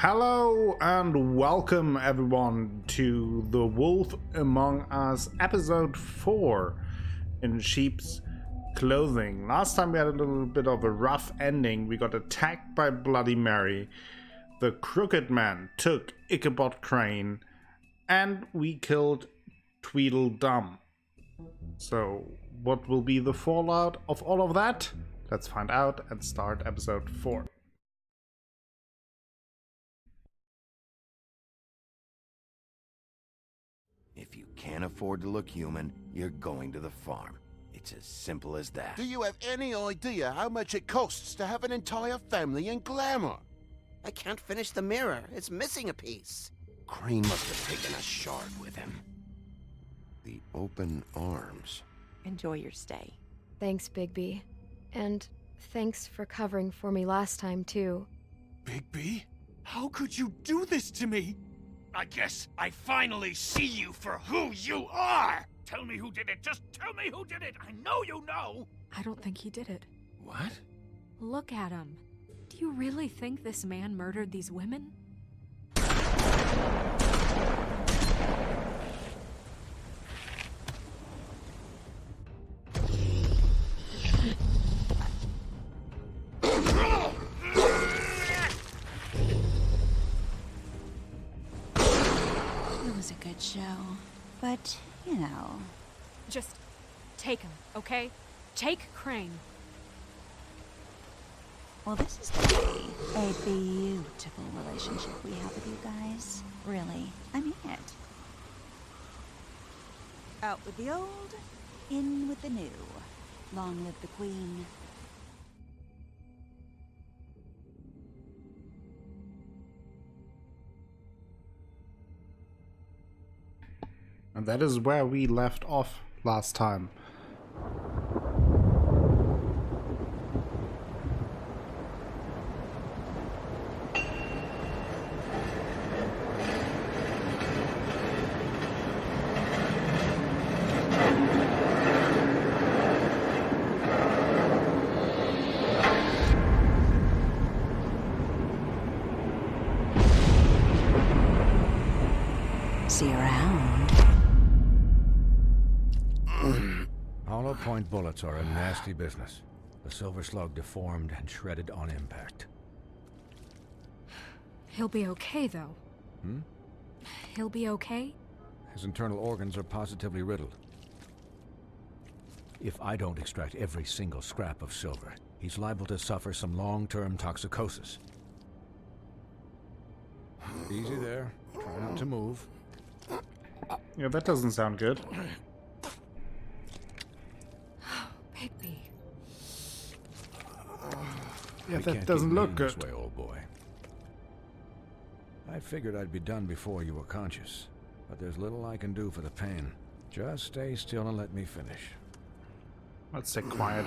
Hello and welcome everyone to The Wolf Among Us episode 4 in sheep's clothing. Last time we had a little bit of a rough ending. We got attacked by Bloody Mary. The Crooked Man took Ichabod Crane and we killed Tweedledum. So what will be the fallout of all of that? Let's find out and start episode 4. If you can't afford to look human, you're going to the farm. It's as simple as that. Do you have any idea how much it costs to have an entire family in glamour? I can't finish the mirror. It's missing a piece. Crane must have taken a shard with him. The open arms. Enjoy your stay. Thanks, Bigby. And thanks for covering for me last time, too. Bigby? How could you do this to me? I guess I finally see you for who you are! Tell me who did it! Just tell me who did it! I know you know! I don't think he did it. What? Look at him. Do you really think this man murdered these women? It was a good show, but, you know... Just take him, okay? Take Crane. Well, this is gonna be a beautiful relationship we have with you guys. Really, I mean it. Out with the old, in with the new. Long live the Queen. And that is where we left off last time. See you around. Hollow point bullets are a nasty business. The silver slug deformed and shredded on impact. He'll be okay, though. He'll be okay? His internal organs are positively riddled. If I don't extract every single scrap of silver, he's liable to suffer some long-term toxicosis. Easy there. Try not to move. Yeah, that doesn't sound good. Bigby. Yeah, We that can't doesn't keep look being good. this way, old boy. I figured I'd be done before you were conscious, but there's little I can do for the pain. Just stay still and let me finish. Let's stay quiet.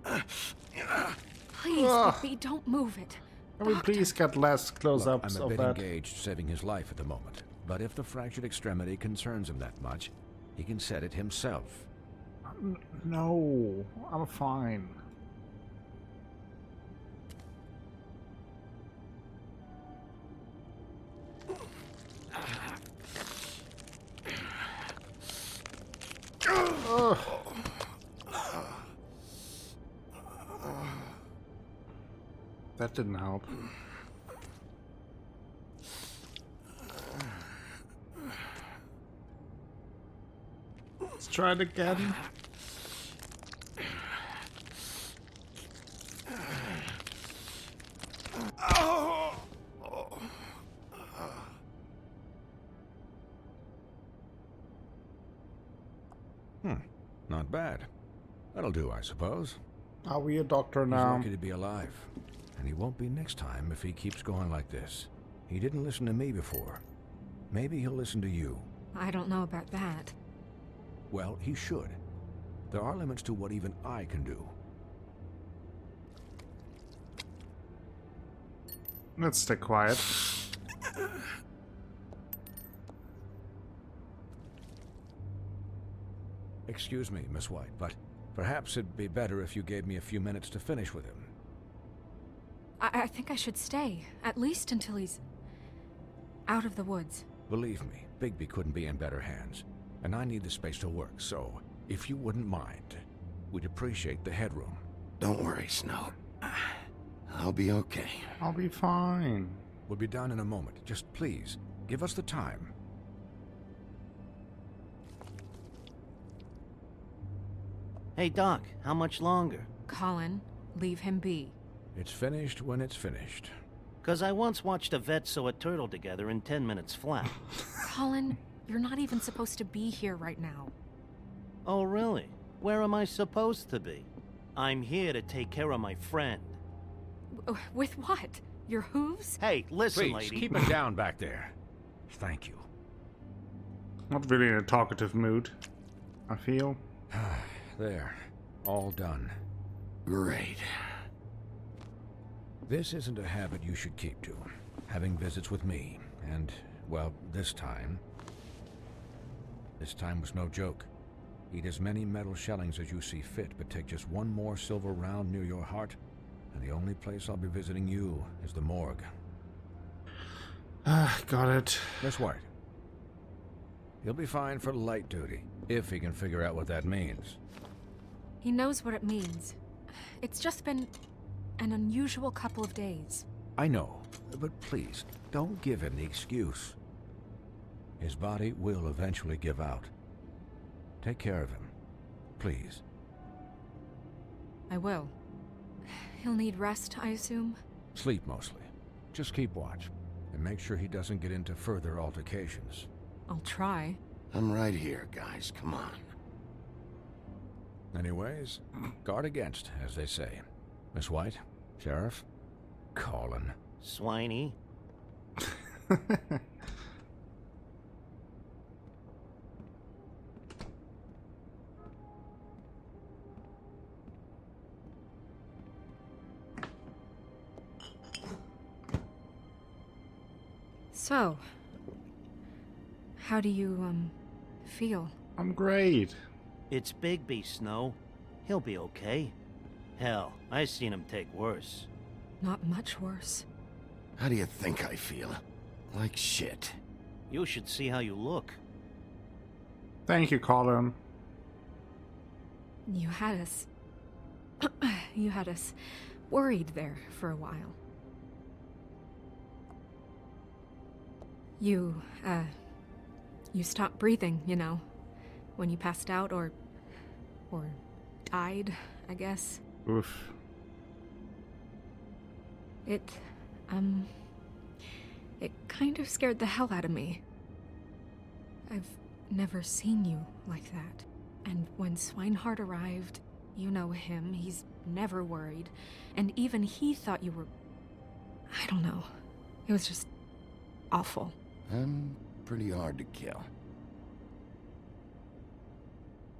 Please, Bigby, don't move it. Can we please get less Look, close-ups I'm a of bit that? engaged saving his life at the moment, but if the fractured extremity concerns him that much, he can set it himself. No, I'm fine. Ugh. That didn't help. Let's try it again. Not bad. That'll do, I suppose. Are we a doctor He's now? lucky to be alive. And he won't be next time if he keeps going like this. He didn't listen to me before. Maybe he'll listen to you. I don't know about that. Well, he should. There are limits to what even I can do. Let's stay quiet. Excuse me, Miss White, but perhaps it'd be better if you gave me a few minutes to finish with him. I think I should stay, at least until he's out of the woods. Believe me, Bigby couldn't be in better hands. And I need the space to work, so if you wouldn't mind, we'd appreciate the headroom. Don't worry, Snow. I'll be okay. I'll be fine. We'll be done in a moment. Just please, give us the time. Hey, Doc, how much longer? Colin, leave him be. It's finished when it's finished. 'Cause I once watched a vet sew a turtle together in 10 minutes flat. Colin, you're not even supposed to be here right now. Oh, really? Where am I supposed to be? I'm here to take care of my friend. With what? Your hooves? Hey, listen, Please, lady. keep it down back there. Thank you. Not really in a talkative mood, I feel. There. All done. Great. This isn't a habit you should keep to. Having visits with me. And, well, this time was no joke. Eat as many metal shellings as you see fit, but take just one more silver round near your heart, and the only place I'll be visiting you is the morgue. Got it. Miss White. He'll be fine for light duty, if he can figure out what that means. He knows what it means. It's just been an unusual couple of days. I know, but please, don't give him the excuse. His body will eventually give out. Take care of him, please. I will. He'll need rest, I assume? Sleep mostly. Just keep watch, and make sure he doesn't get into further altercations. I'll try. I'm right here, guys. Come on. Anyways, guard against, as they say. Miss White, Sheriff, Colin. Swiney. So, how do you, feel? I'm great. It's Bigby, Snow. He'll be okay. Hell, I seen him take worse. Not much worse. How do you think I feel? Like shit. You should see how you look. Thank you, Colin. You had us... you had us worried there for a while. You stopped breathing, you know, when you passed out or died, I guess. Oof. It kind of scared the hell out of me. I've never seen you like that. And when Swinehart arrived, you know him, he's never worried. And even he thought you were... I don't know. It was just awful. I'm pretty hard to kill.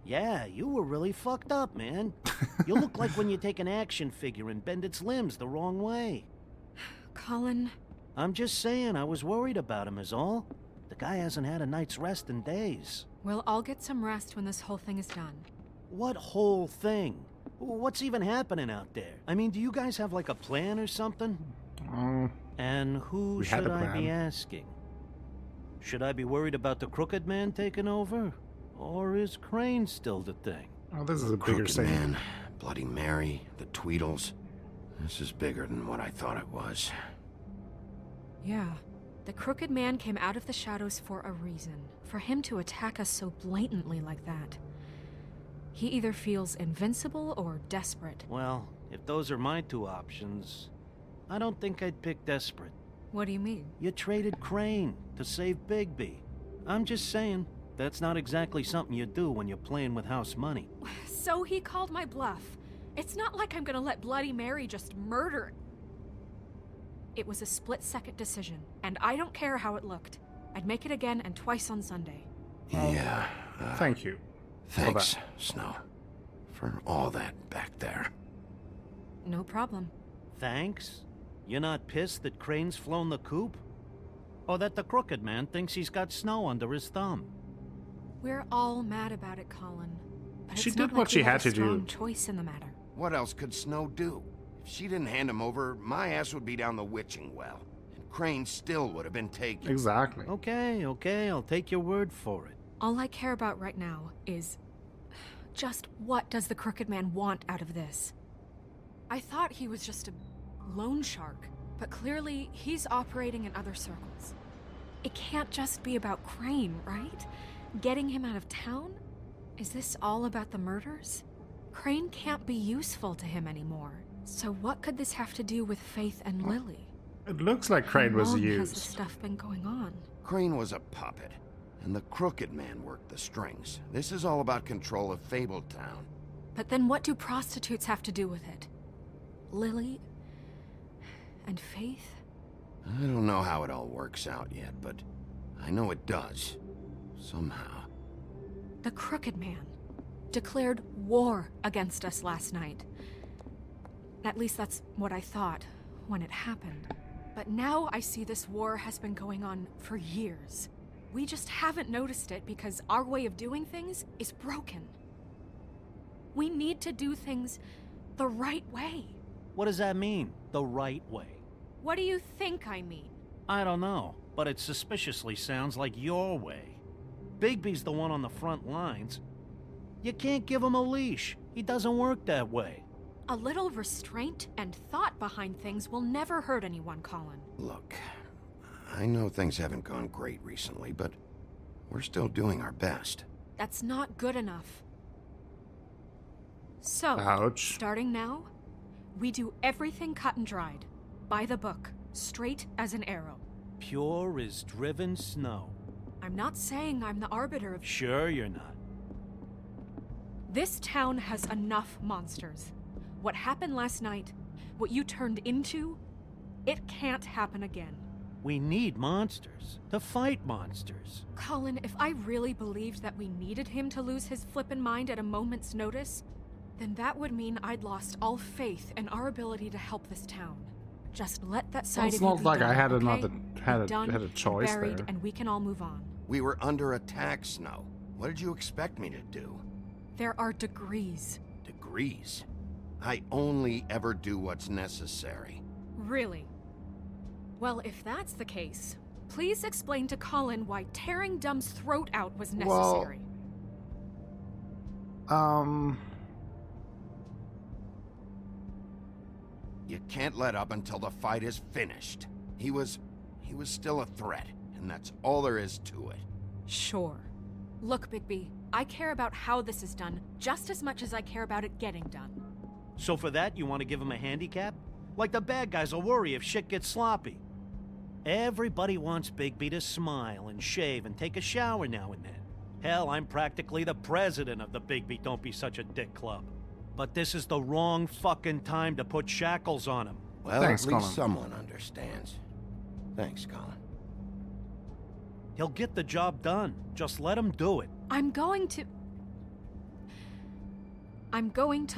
Yeah, you were really fucked up, man. You look like when you take an action figure and bend its limbs the wrong way. Colin... I'm just saying, I was worried about him is all. The guy hasn't had a night's rest in days. Well, I'll get some rest when this whole thing is done. What whole thing? What's even happening out there? I mean, do you guys have like a plan or something? And who we had should a I be plan. asking? Should I be worried about the Crooked Man taking over? Or is Crane still the thing? Oh, this is a bigger Crooked scene. Man, Bloody Mary, the Tweedles. This is bigger than what I thought it was. Yeah. The Crooked Man came out of the shadows for a reason. For him to attack us so blatantly like that. He either feels invincible or desperate. Well, if those are my two options, I don't think I'd pick desperate. What do you mean? You traded Crane to save Bigby. I'm just saying, that's not exactly something you do when you're playing with house money. So he called my bluff. It's not like I'm gonna let Bloody Mary just murder... It was a split-second decision, and I don't care how it looked. I'd make it again and twice on Sunday. Yeah. Thank you. Thanks, Snow, for all that back there. No problem. Thanks? You're not pissed that Crane's flown the coop? Or that the Crooked Man thinks he's got Snow under his thumb? We're all mad about it, Colin. But She it's did not what like she we had a to do. strong choice in the matter. What else could Snow do? If she didn't hand him over, my ass would be down the witching well. And Crane still would have been taken. Exactly. Okay, I'll take your word for it. All I care about right now is just what does the Crooked Man want out of this? I thought he was just a loan shark, but clearly he's operating in other circles. It can't just be about Crane, right? Getting him out of town? Is this all about the murders? Crane can't be useful to him anymore. So what could this have to do with Faith and Lily? It looks like Crane was How long used. has this stuff been going on? Crane was a puppet, and the Crooked Man worked the strings. This is all about control of Fabletown. But then what do prostitutes have to do with it? Lily? And Faith? I don't know how it all works out yet, but I know it does. Somehow. The Crooked Man declared war against us last night. At least that's what I thought when it happened. But now I see this war has been going on for years. We just haven't noticed it because our way of doing things is broken. We need to do things the right way. What does that mean, the right way? What do you think I mean? I don't know, but it suspiciously sounds like your way. Bigby's the one on the front lines. You can't give him a leash. He doesn't work that way. A little restraint and thought behind things will never hurt anyone, Colin. Look, I know things haven't gone great recently, but we're still doing our best. That's not good enough. So, Ouch. starting now, we do everything cut and dried. By the book, straight as an arrow. Pure as driven snow. I'm not saying I'm the arbiter of... Sure you're not. This town has enough monsters. What happened last night, what you turned into, it can't happen again. We need monsters. To fight monsters. Colin, if I really believed that we needed him to lose his flippin' mind at a moment's notice, then that would mean I'd lost all faith in our ability to help this town. Just let that side It's of you not be like done, I had okay? another had Done, a choice buried, there. and we can all move on. We were under attack, Snow. What did you expect me to do? There are degrees. Degrees? I only ever do what's necessary. Really? Well, if that's the case, please explain to Colin why tearing Dumb's throat out was necessary. You can't let up until the fight is finished. He was still a threat, and that's all there is to it. Sure. Look, Bigby, I care about how this is done just as much as I care about it getting done. So for that, you want to give him a handicap? Like the bad guys will worry if shit gets sloppy. Everybody wants Bigby to smile and shave and take a shower now and then. Hell, I'm practically the president of the Bigby Don't Be Such a Dick Club. But this is the wrong fucking time to put shackles on him. Well, Thanks, at least Colin. someone understands. Thanks, Colin. He'll get the job done. Just let him do it. I'm going to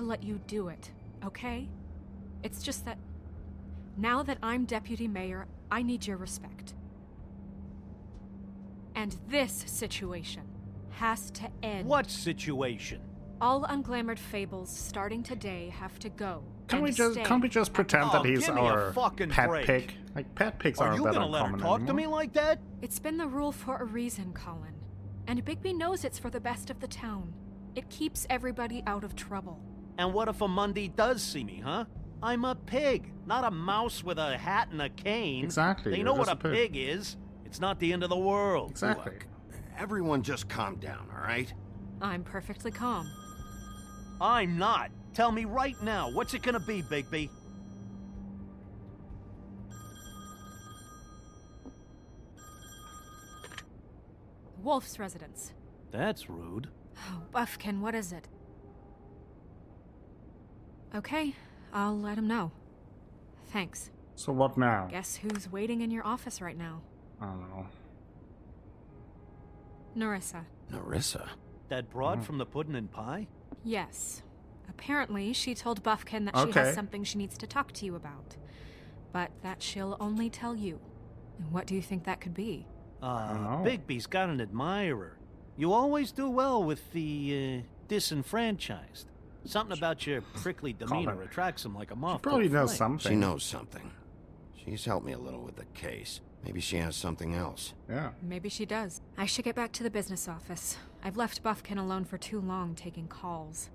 let you do it, okay? It's just that now that I'm deputy mayor, I need your respect. And this situation has to end. What situation? All unglamored fables starting today have to go. Can't we stay. just pretend that he's give me a our fucking pet break. pig? Like pet pigs Are aren't you that gonna let her uncommon talk to anymore. me like that? It's been the rule for a reason, Colin. And Bigby knows it's for the best of the town. It keeps everybody out of trouble. And what if a Monday does see me, huh? I'm a pig, not a mouse with a hat and a cane. Exactly, They you're know what just a a pig. pig is. It's not the end of the world. Exactly. Look, everyone just calm down, all right? I'm perfectly calm. I'm not. Tell me right now, what's it gonna be, Bigby? Wolf's residence. That's rude. Oh, Buffkin, what is it? Okay, I'll let him know. Thanks. So what now? Guess who's waiting in your office right now? I don't know. Narissa. Narissa? That broad from the puddin' and pie? Yes. Apparently, she told Buffkin that she Okay. has something she needs to talk to you about. But that she'll only tell you. And what do you think that could be? know. Bigby's got an admirer. You always do well with the, disenfranchised. Something about your prickly demeanor Comment. attracts him like a She moth. to probably a knows flame. something. She knows something. She's helped me a little with the case. Maybe she has something else. Yeah. Maybe she does. I should get back to the business office. I've left Buffkin alone for too long taking calls.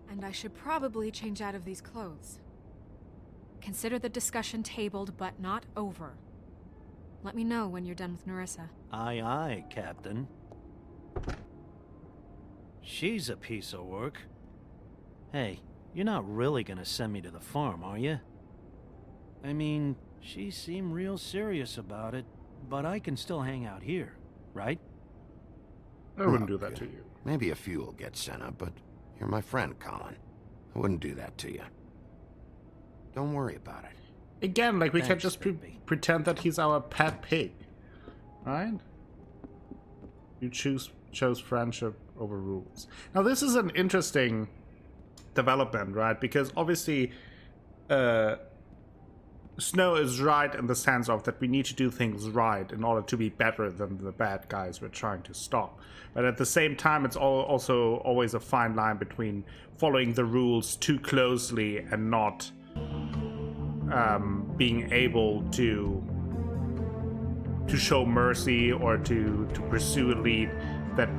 And I should probably change out of these clothes. Consider the discussion tabled, but not over. Let me know when you're done with Nerissa. Aye, aye, Captain. She's a piece of work. Hey, you're not really gonna send me to the farm, are you? I mean, she seemed real serious about it, but I can still hang out here, right? I wouldn't do that to you. Maybe a few will get sent up, but you're my friend, Colin. I wouldn't do that to you. Don't worry about it. Again, like, we can't Thanks, just Bigby. pretend that he's our pet pig. Right? You chose friendship over rules. Now, this is an interesting development, right? Because obviously, Snow is right in the sense of that we need to do things right in order to be better than the bad guys we're trying to stop. But at the same time, it's also always a fine line between following the rules too closely and not being able to show mercy or to pursue a lead that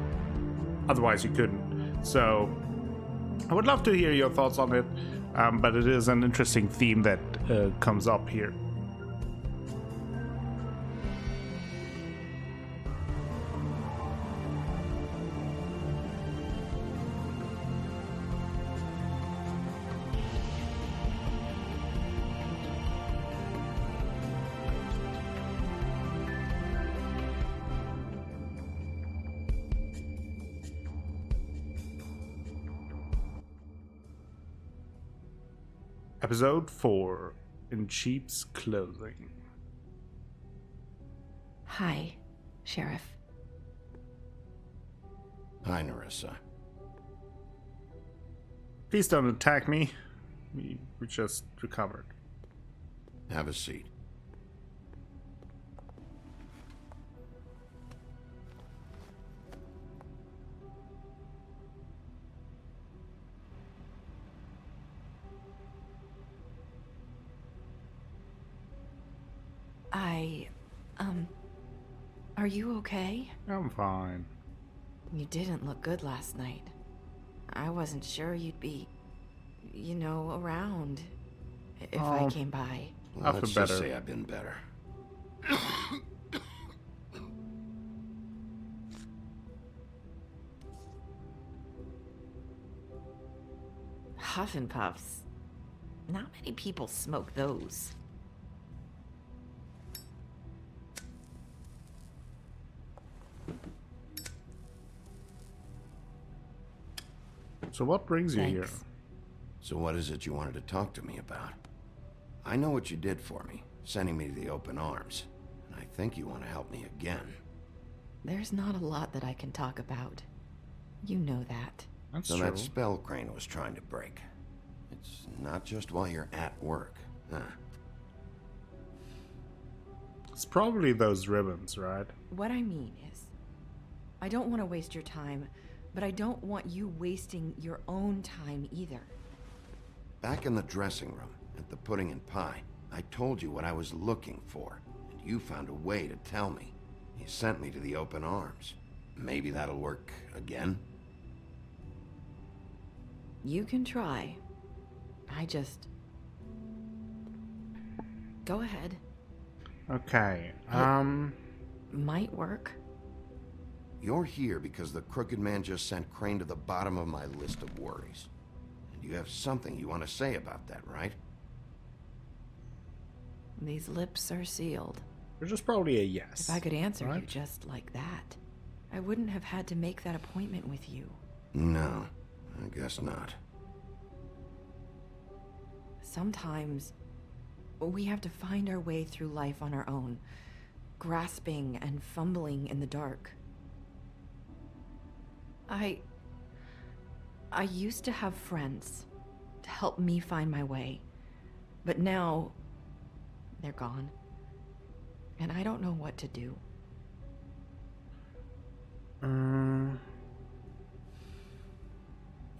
otherwise you couldn't. So I would love to hear your thoughts on it, but it is an interesting theme that comes up here. Episode 4, In Sheep's Clothing. Hi, Sheriff. Hi, Nerissa. Please don't attack me. We just recovered. Have a seat. Are you okay? I'm fine. You didn't look good last night. I wasn't sure you'd be, around if I came by. I feel Let's better. just say I've been better. Huff and Puffs. Not many people smoke those. So what brings you here? Thanks. So what is it you wanted to talk to me about? I know what you did for me, sending me to the open arms. And I think you want to help me again. There's not a lot that I can talk about. You know that. That's So true. that spell Crane was trying to break. It's not just while you're at work, huh? It's probably those ribbons, right? What I mean is, I don't want to waste your time, but I don't want you wasting your own time either. Back in the dressing room, at the pudding and pie, I told you what I was looking for, and you found a way to tell me. You sent me to the open arms. Maybe that'll work again? You can try. Go ahead. Okay. Might work. You're here because the crooked man just sent Crane to the bottom of my list of worries. And you have something you want to say about that, right? These lips are sealed. Which is probably a yes. If I could answer you right? just like that, I wouldn't have had to make that appointment with you. No, I guess not. Sometimes we have to find our way through life on our own, grasping and fumbling in the dark. I used to have friends to help me find my way, but now they're gone, and I don't know what to do.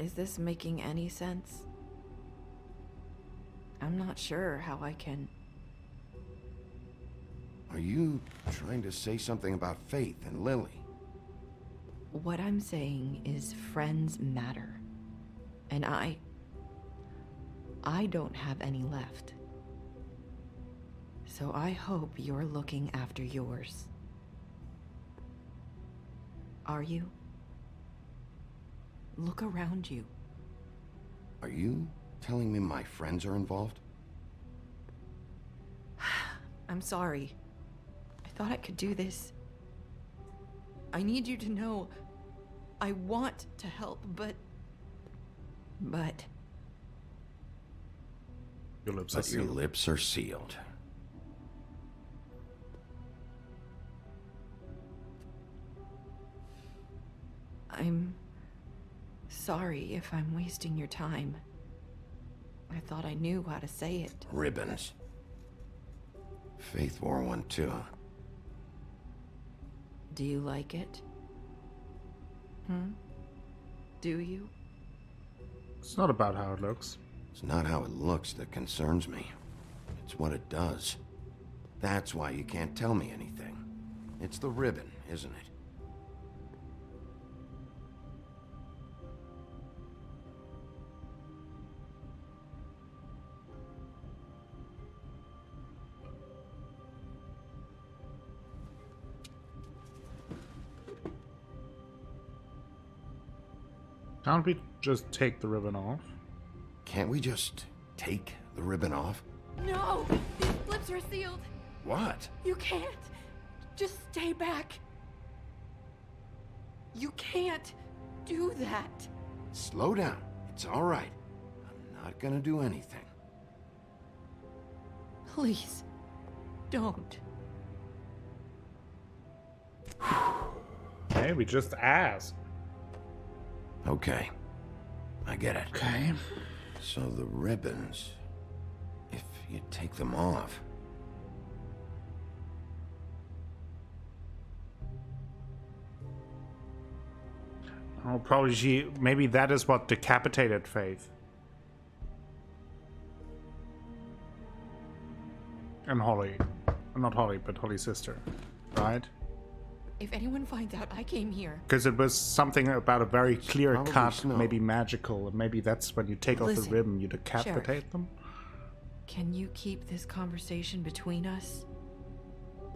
Is this making any sense? I'm not sure how I can... Are you trying to say something about Faith and Lily? What I'm saying is friends matter. And I don't have any left. So I hope you're looking after yours. Are you? Look around you. Are you telling me my friends are involved? I'm sorry. I thought I could do this. I need you to know I want to help, but... Your lips are But your sealed. lips are sealed. I'm sorry if I'm wasting your time. I thought I knew how to say it. Ribbons. Faith wore one too. Do you like it? Do you? It's not about how it looks. It's not how it looks that concerns me. It's what it does. That's why you can't tell me anything. It's the ribbon, isn't it? Can't we just take the ribbon off? Can't we just take the ribbon off? No! These lips are sealed! What? You can't! Just stay back! You can't do that! Slow down. It's all right. I'm not gonna do anything. Please, don't. Hey, we just asked. Okay. I get it. Okay. So the ribbons, if you take them off... Oh, probably maybe that is what decapitated Faith. And Holly. Not Holly, but Holly's sister. Right? If anyone finds out I came here... Because it was something about a very clear probably cut, Snow. maybe magical, and maybe that's when you take off the Listen, ribbon, you decapitate them? Can you keep this conversation between us?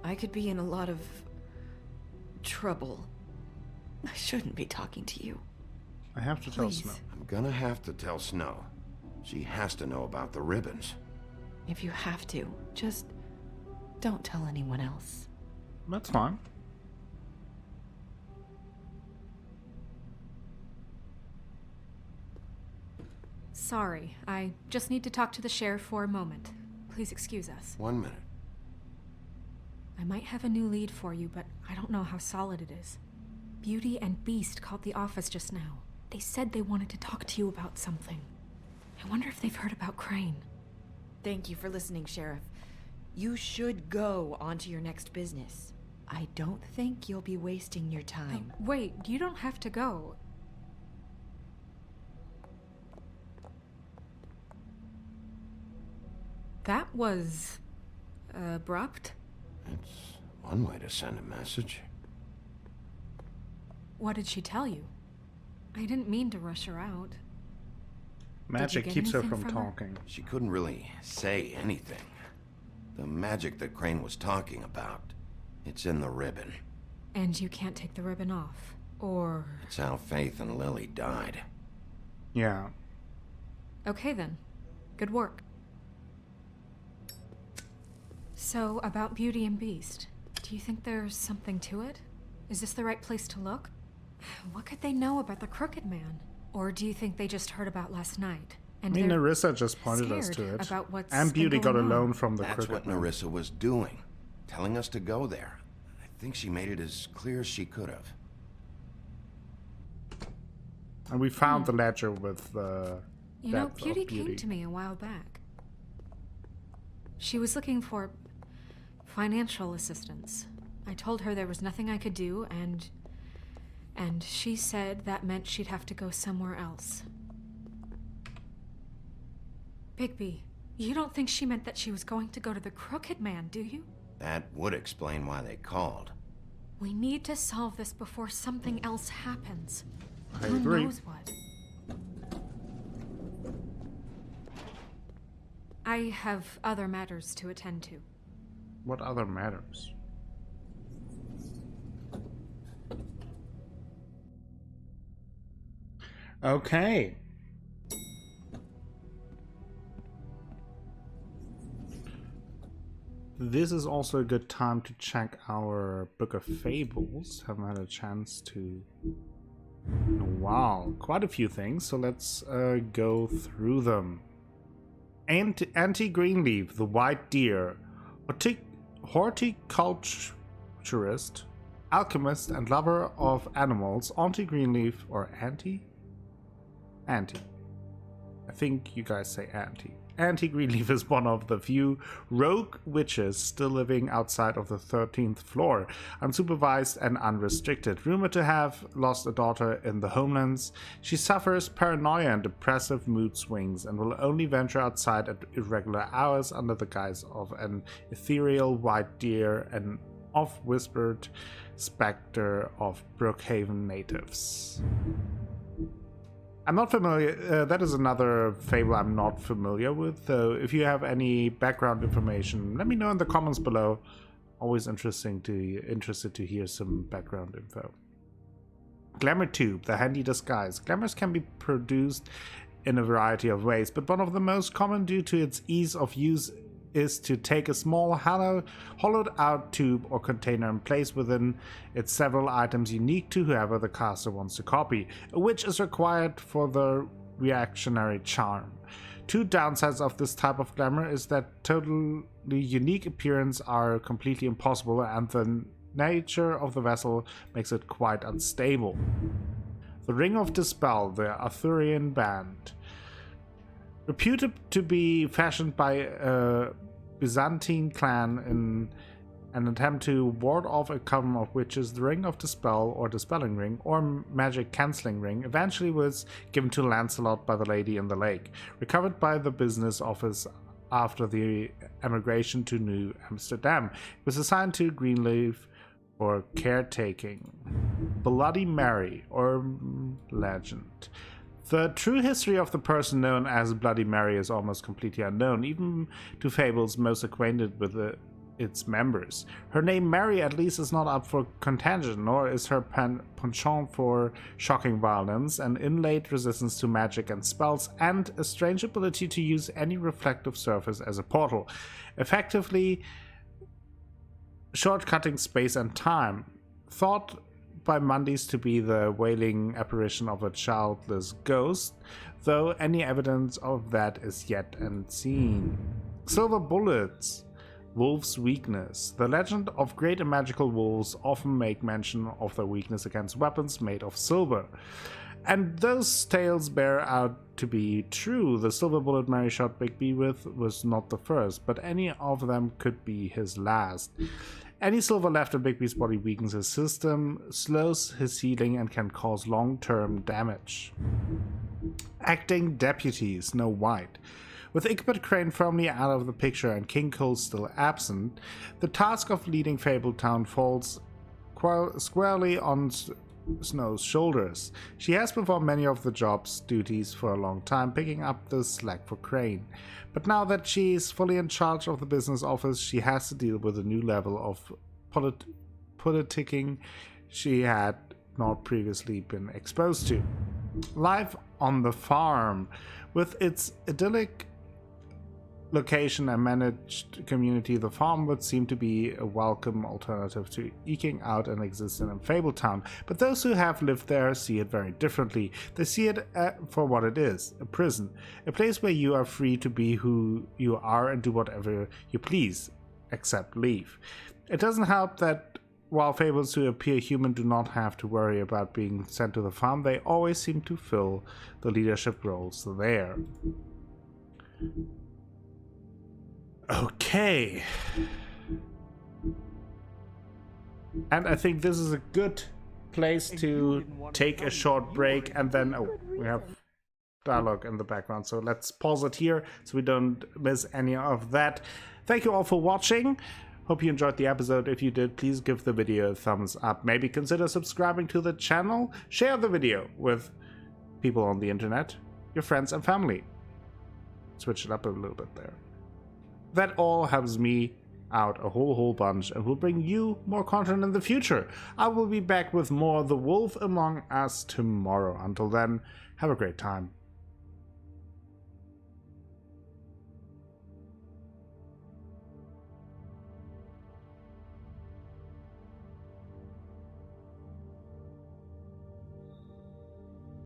I could be in a lot of... trouble. I shouldn't be talking to you. I have to tell Please. Snow. I'm gonna have to tell Snow. She has to know about the ribbons. If you have to, just don't tell anyone else. That's fine. Sorry, I just need to talk to the sheriff for a moment. Please excuse us. 1 minute. I might have a new lead for you, but I don't know how solid it is. Beauty and Beast called the office just now. They said they wanted to talk to you about something. I wonder if they've heard about Crane. Thank you for listening, Sheriff. You should go on to your next business. I don't think you'll be wasting your time. Wait, you don't have to go. That was... abrupt? It's one way to send a message. What did she tell you? I didn't mean to rush her out. Magic get keeps her anything from from her? talking. She couldn't really say anything. The magic that Crane was talking about, it's in the ribbon. And you can't take the ribbon off. Or... It's how Faith and Lily died. Yeah. Okay then. Good work. So, about Beauty and Beast, do you think there's something to it? Is this the right place to look? What could they know about the Crooked Man? Or do you think they just heard about last night? I And mean, they're Narissa just pointed us to scared it. about what's And been Beauty got a going on. loan from the That's what Crooked Man. Narissa was doing. Telling us to go there. I think she made it as clear as she could have. And we found the ledger with the You know, death Beauty of came to me a while back. She was looking for financial assistance. I told her there was nothing I could do, and she said that meant she'd have to go somewhere else. Bigby, you don't think she meant that she was going to go to the Crooked Man, do you? That would explain why they called. We need to solve this before something else happens. I Who agree. knows what? I have other matters to attend to. What other matters? Okay. This is also a good time to check our Book of Fables. Haven't had a chance to in a while. Quite a few things, so let's go through them. Anti-Greenleaf, the White Deer, horticulturist, alchemist, and lover of animals. Anti-Greenleaf, or Anti? Anti. I think you guys say Anti. Anti-Greenleaf is one of the few rogue witches still living outside of the 13th floor, unsupervised and unrestricted. Rumored to have lost a daughter in the homelands, she suffers paranoia and depressive mood swings and will only venture outside at irregular hours under the guise of an ethereal white deer, an oft-whispered specter of Brookhaven natives. I'm not familiar, that is another fable I'm not familiar with, so if you have any background information, let me know in the comments below. Always interested to hear some background info. Glamour Tube, the handy disguise. Glamours can be produced in a variety of ways, but one of the most common due to its ease of use is to take a small hollowed out tube or container and place within it several items unique to whoever the caster wants to copy, which is required for the reactionary charm. Two downsides of this type of glamour is that totally unique appearances are completely impossible, and the nature of the vessel makes it quite unstable. The Ring of Dispel, the Arthurian band. Reputed to be fashioned by a Byzantine clan in an attempt to ward off a coven of witches, the Ring of Dispel, or Dispelling Ring, or Magic Cancelling Ring, eventually was given to Lancelot by the Lady in the Lake, recovered by the business office after the emigration to New Amsterdam. It was assigned to Greenleaf for caretaking. Bloody Mary, or legend. The true history of the person known as Bloody Mary is almost completely unknown, even to Fables most acquainted with its members. Her name Mary at least is not up for contention, nor is her penchant for shocking violence, an inlaid resistance to magic and spells, and a strange ability to use any reflective surface as a portal, effectively shortcutting space and time. Thought by Mondays to be the wailing apparition of a childless ghost, though any evidence of that is yet unseen. Silver bullets, wolf's weakness. The legend of great and magical wolves often make mention of their weakness against weapons made of silver. And those tales bear out to be true. The silver bullet Mary shot Bigby with was not the first, but any of them could be his last. Any silver left in Bigby's body weakens his system, slows his healing, and can cause long-term damage. Acting deputy Snow White. With Ichabod Crane firmly out of the picture and King Cole still absent, the task of leading Fabletown falls squarely on Snow's shoulders. She has performed many of the job's duties for a long time, picking up the slack for Crane. But now that she is fully in charge of the business office, she has to deal with a new level of politicking she had not previously been exposed to. Life on the farm, with its idyllic location and managed community, the farm would seem to be a welcome alternative to eking out an existence in Fabletown, but those who have lived there see it very differently. They see it for what it is, a prison, a place where you are free to be who you are and do whatever you please, except leave. It doesn't help that while Fables who appear human do not have to worry about being sent to the farm, they always seem to fill the leadership roles there. Okay. And I think this is a good place to take a short break, and then we have dialogue in the background. So let's pause it here so we don't miss any of that. Thank you all for watching. Hope you enjoyed the episode. If you did, please give the video a thumbs up. Maybe consider subscribing to the channel. Share the video with people on the internet, your friends and family. Switch it up a little bit there. That all helps me out a whole bunch and will bring you more content in the future. I will be back with more The Wolf Among Us tomorrow. Until then, have a great time.